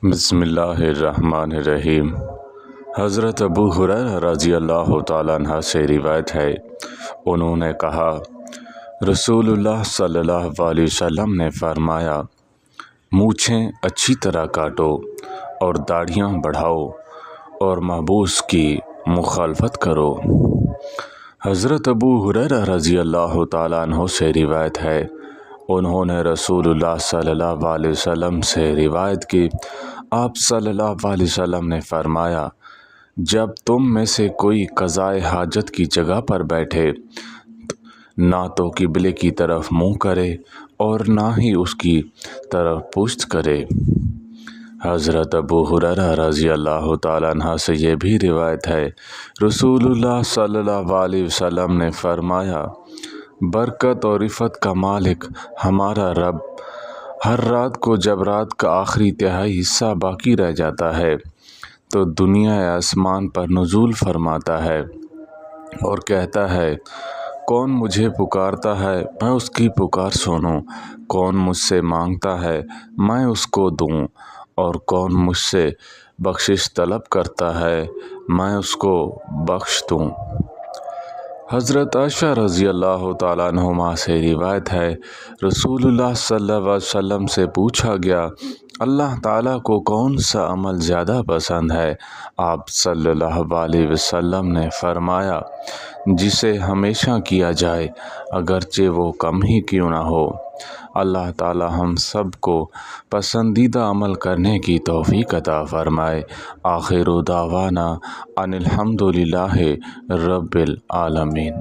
بسم اللہ الرحمن الرحیم۔ حضرت ابو ہریرہ رضی اللہ تعالیٰ عنہ سے روایت ہے، انہوں نے کہا، رسول اللہ صلی اللہ علیہ وسلم نے فرمایا، مونچھیں اچھی طرح کاٹو اور داڑھیاں بڑھاؤ اور محبوس کی مخالفت کرو۔ حضرت ابو ہریرہ رضی اللہ تعالیٰ عنہ سے روایت ہے، انہوں نے رسول اللہ صلی اللہ علیہ وسلم سے روایت کی، آپ صلی اللہ علیہ وسلم نے فرمایا، جب تم میں سے کوئی قضائے حاجت کی جگہ پر بیٹھے نہ تو قبلے کی طرف منہ کرے اور نہ ہی اس کی طرف پشت کرے۔ حضرت ابو ہریرہ رضی اللہ تعالیٰ عنہ سے یہ بھی روایت ہے، رسول اللہ صلی اللہ علیہ وسلم نے فرمایا، برکت اور عفت کا مالک ہمارا رب ہر رات کو جب رات کا آخری تہائی حصہ باقی رہ جاتا ہے تو دنیا آسمان پر نزول فرماتا ہے اور کہتا ہے، کون مجھے پکارتا ہے میں اس کی پکار سنوں، کون مجھ سے مانگتا ہے میں اس کو دوں، اور کون مجھ سے بخشش طلب کرتا ہے میں اس کو بخش دوں۔ حضرت عائشہ رضی اللہ تعالیٰ عنہما سے روایت ہے، رسول اللہ صلی اللہ علیہ وسلم سے پوچھا گیا، اللہ تعالیٰ کو کون سا عمل زیادہ پسند ہے؟ آپ صلی اللہ علیہ وسلم نے فرمایا، جسے ہمیشہ کیا جائے اگرچہ وہ کم ہی کیوں نہ ہو۔ اللہ تعالیٰ ہم سب کو پسندیدہ عمل کرنے کی توفیق عطا فرمائے۔ آخر دعوانا ان الحمد للہ رب العالمین۔